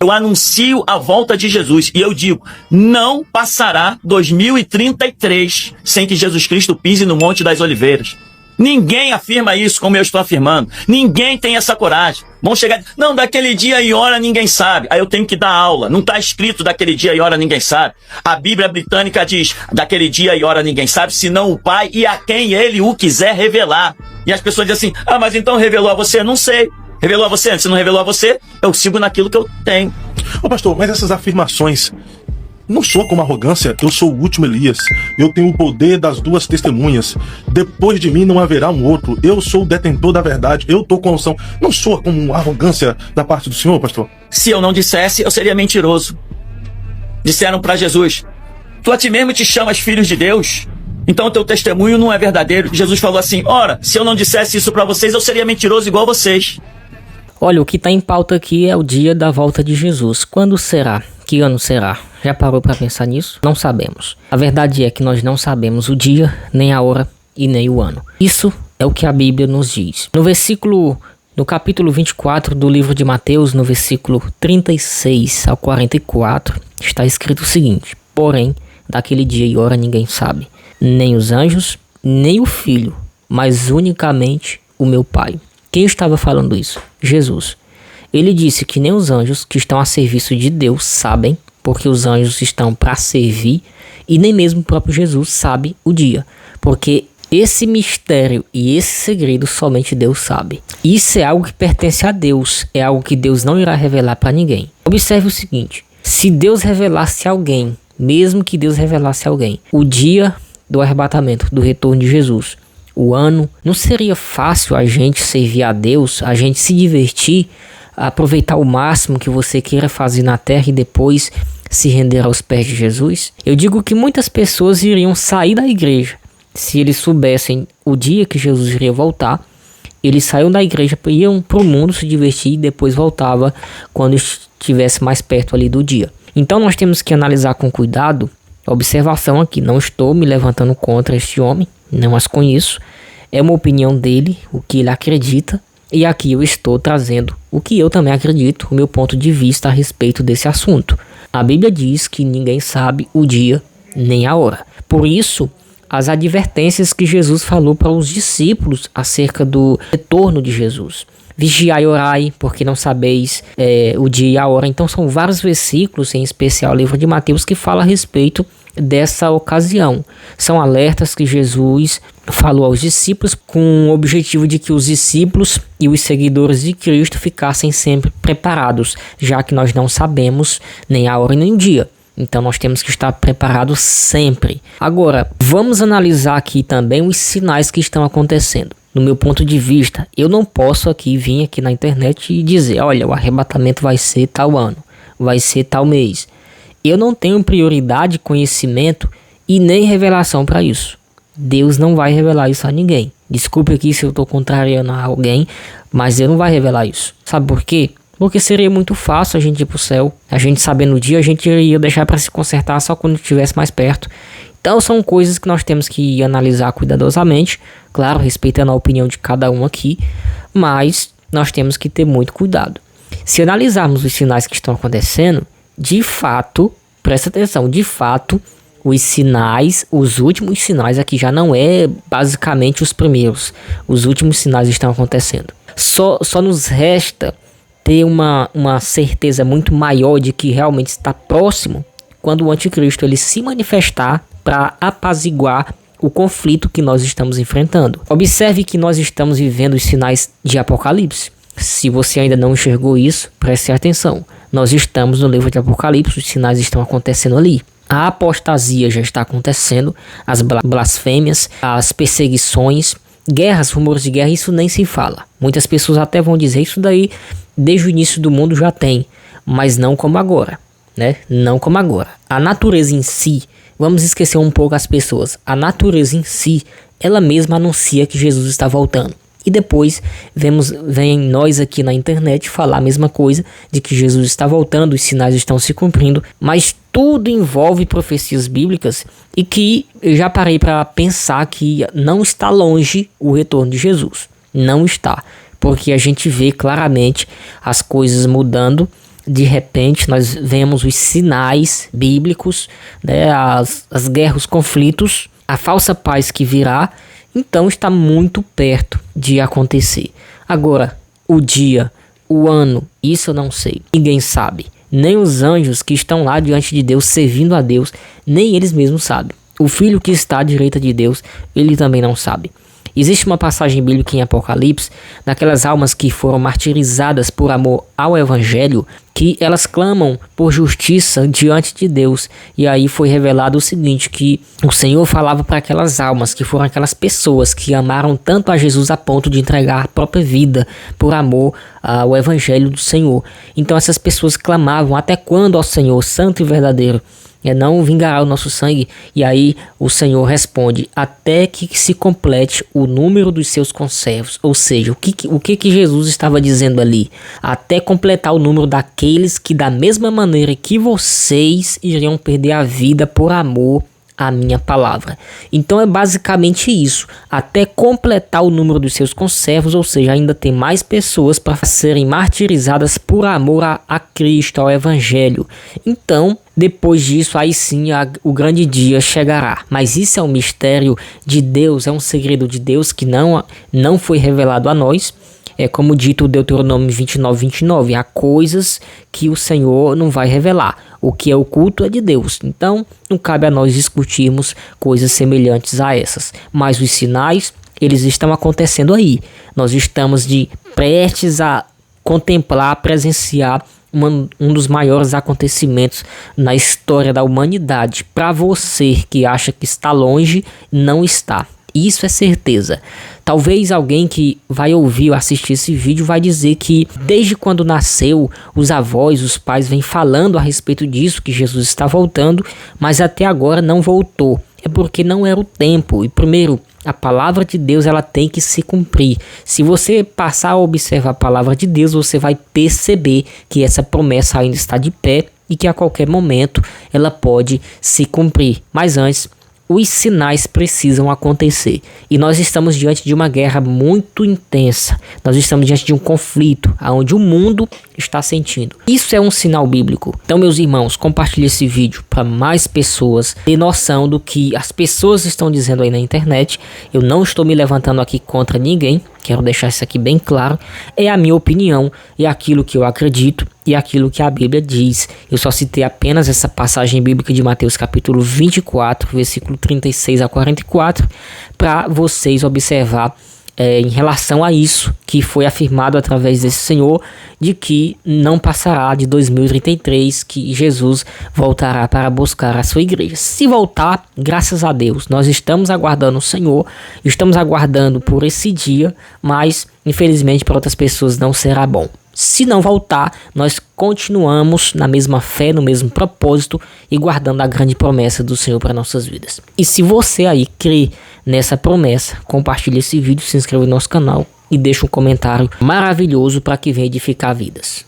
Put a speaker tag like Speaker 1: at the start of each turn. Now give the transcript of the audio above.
Speaker 1: Eu anuncio a volta de Jesus e eu digo, não passará 2033 sem que Jesus Cristo pise no Monte das Oliveiras. Ninguém afirma isso como eu estou afirmando. Ninguém tem essa coragem. Vão chegar, não, daquele dia e hora ninguém sabe. Aí eu tenho que dar aula. Não está escrito daquele dia e hora ninguém sabe. A Bíblia britânica diz, daquele dia e hora ninguém sabe, senão o Pai e a quem ele o quiser revelar. E as pessoas dizem assim, mas então revelou a você? Não sei. Revelou a você? Se não revelou a você, eu sigo naquilo que eu tenho.
Speaker 2: Ô pastor, mas essas afirmações não soa como arrogância? Eu sou o último Elias. Eu tenho o poder das duas testemunhas. Depois de mim não haverá um outro. Eu sou o detentor da verdade. Eu tô com a unção. Não soa como arrogância da parte do senhor, pastor?
Speaker 1: Se eu não dissesse, eu seria mentiroso. Disseram para Jesus, tu a ti mesmo te chamas filhos de Deus? Então o teu testemunho não é verdadeiro. Jesus falou assim, ora, se eu não dissesse isso para vocês, eu seria mentiroso igual vocês.
Speaker 3: Olha, o que está em pauta aqui é o dia da volta de Jesus. Quando será? Que ano será? Já parou para pensar nisso? Não sabemos. A verdade é que nós não sabemos o dia, nem a hora e nem o ano. Isso é o que a Bíblia nos diz. No capítulo 24 do livro de Mateus, no versículo 36 ao 44, está escrito o seguinte: porém, daquele dia e hora ninguém sabe, nem os anjos, nem o Filho, mas unicamente o meu Pai. Quem estava falando isso? Jesus. Ele disse que nem os anjos que estão a serviço de Deus sabem, porque os anjos estão para servir, e nem mesmo o próprio Jesus sabe o dia, porque esse mistério e esse segredo somente Deus sabe. Isso é algo que pertence a Deus, é algo que Deus não irá revelar para ninguém. Observe o seguinte, se Deus revelasse a alguém, mesmo que Deus revelasse a alguém, o dia do arrebatamento, do retorno de Jesus, o ano, não seria fácil a gente servir a Deus, a gente se divertir, aproveitar o máximo que você queira fazer na terra e depois se render aos pés de Jesus? Eu digo que muitas pessoas iriam sair da igreja se eles soubessem o dia que Jesus iria voltar. Eles saíam da igreja, iam para o mundo se divertir e depois voltava quando estivesse mais perto ali do dia. Então nós temos que analisar com cuidado. Observação aqui, não estou me levantando contra este homem, não as conheço, é uma opinião dele, o que ele acredita, e aqui eu estou trazendo o que eu também acredito, o meu ponto de vista a respeito desse assunto. A Bíblia diz que ninguém sabe o dia nem a hora. Por isso, as advertências que Jesus falou para os discípulos acerca do retorno de Jesus. Vigiai e orai, porque não sabeis o dia e a hora. Então são vários versículos, em especial o livro de Mateus, que fala a respeito dessa ocasião. São alertas que Jesus falou aos discípulos com o objetivo de que os discípulos e os seguidores de Cristo ficassem sempre preparados, já que nós não sabemos nem a hora nem o dia. Então nós temos que estar preparados sempre. Agora, vamos analisar aqui também os sinais que estão acontecendo. No meu ponto de vista, eu não posso vir aqui na internet e dizer, olha, o arrebatamento vai ser tal ano, vai ser tal mês. Eu não tenho prioridade, conhecimento e nem revelação para isso. Deus não vai revelar isso a ninguém. Desculpe aqui se eu estou contrariando a alguém, mas Deus não vai revelar isso. Sabe por quê? Porque seria muito fácil a gente ir para o céu. A gente sabendo o dia, a gente ia deixar para se consertar só quando estivesse mais perto. Então são coisas que nós temos que analisar cuidadosamente. Claro, respeitando a opinião de cada um aqui. Mas nós temos que ter muito cuidado. Se analisarmos os sinais que estão acontecendo, de fato, presta atenção, de fato, os sinais, os últimos sinais aqui já não é basicamente os primeiros. Os últimos sinais estão acontecendo. Só nos resta ter uma certeza muito maior de que realmente está próximo quando o anticristo ele se manifestar para apaziguar o conflito que nós estamos enfrentando. Observe que nós estamos vivendo os sinais de Apocalipse. Se você ainda não enxergou isso, preste atenção. Nós estamos no livro de Apocalipse, os sinais estão acontecendo ali. A apostasia já está acontecendo, as blasfêmias, as perseguições, guerras, rumores de guerra, isso nem se fala. Muitas pessoas até vão dizer isso daí, desde o início do mundo já tem, mas não como agora, né? Não como agora. A natureza em si, vamos esquecer um pouco as pessoas, a natureza em si, ela mesma anuncia que Jesus está voltando. E depois vem nós aqui na internet falar a mesma coisa, de que Jesus está voltando, os sinais estão se cumprindo, mas tudo envolve profecias bíblicas e que eu já parei para pensar que não está longe o retorno de Jesus. Não está, porque a gente vê claramente as coisas mudando, de repente nós vemos os sinais bíblicos, né, as guerras, os conflitos, a falsa paz que virá, então está muito perto de acontecer. Agora, o dia, o ano, isso eu não sei, ninguém sabe. Nem os anjos que estão lá diante de Deus, servindo a Deus, nem eles mesmos sabem. O filho que está à direita de Deus, ele também não sabe. Existe uma passagem bíblica em Apocalipse, daquelas almas que foram martirizadas por amor ao Evangelho, que elas clamam por justiça diante de Deus. E aí foi revelado o seguinte, que o Senhor falava para aquelas almas, que foram aquelas pessoas que amaram tanto a Jesus a ponto de entregar a própria vida por amor ao Evangelho do Senhor. Então essas pessoas clamavam: até quando, ó Senhor, santo e verdadeiro, não vingará o nosso sangue? E aí o Senhor responde: até que se complete o número dos seus conservos. Ou seja, o que Jesus estava dizendo ali? Até completar o número daqueles que da mesma maneira que vocês iriam perder a vida por amor à minha palavra. Então é basicamente isso, até completar o número dos seus conservos, ou seja, ainda tem mais pessoas para serem martirizadas por amor a Cristo, ao Evangelho. Então, depois disso, aí sim o grande dia chegará. Mas isso é um mistério de Deus, é um segredo de Deus que não foi revelado a nós. É como dito o Deuteronômio 29:29, há coisas que o Senhor não vai revelar. O que é oculto é de Deus. Então, não cabe a nós discutirmos coisas semelhantes a essas. Mas os sinais, eles estão acontecendo aí. Nós estamos prestes a contemplar, presenciar um dos maiores acontecimentos na história da humanidade. Para você que acha que está longe, não está. Isso é certeza. Talvez alguém que vai ouvir ou assistir esse vídeo vai dizer que desde quando nasceu, os avós, os pais vêm falando a respeito disso, que Jesus está voltando, mas até agora não voltou. É porque não era o tempo. E primeiro, a palavra de Deus, ela tem que se cumprir. Se você passar a observar a palavra de Deus, você vai perceber que essa promessa ainda está de pé e que a qualquer momento ela pode se cumprir. Mas antes, os sinais precisam acontecer. E nós estamos diante de uma guerra muito intensa. Nós estamos diante de um conflito onde o mundo está sentindo. Isso é um sinal bíblico. Então, meus irmãos, compartilhe esse vídeo para mais pessoas ter noção do que as pessoas estão dizendo aí na internet. Eu não estou me levantando aqui contra ninguém. Quero deixar isso aqui bem claro. É a minha opinião, é aquilo que eu acredito e aquilo que a Bíblia diz. Eu só citei apenas essa passagem bíblica de Mateus capítulo 24, versículo 36 a 44, para vocês observar em relação a isso que foi afirmado através desse Senhor, de que não passará de 2033, que Jesus voltará para buscar a sua igreja. Se voltar, graças a Deus, nós estamos aguardando o Senhor, estamos aguardando por esse dia, mas infelizmente para outras pessoas não será bom. Se não voltar, nós continuamos na mesma fé, no mesmo propósito e guardando a grande promessa do Senhor para nossas vidas. E se você aí crê nessa promessa, compartilhe esse vídeo, se inscreva no nosso canal e deixe um comentário maravilhoso para que venha edificar vidas.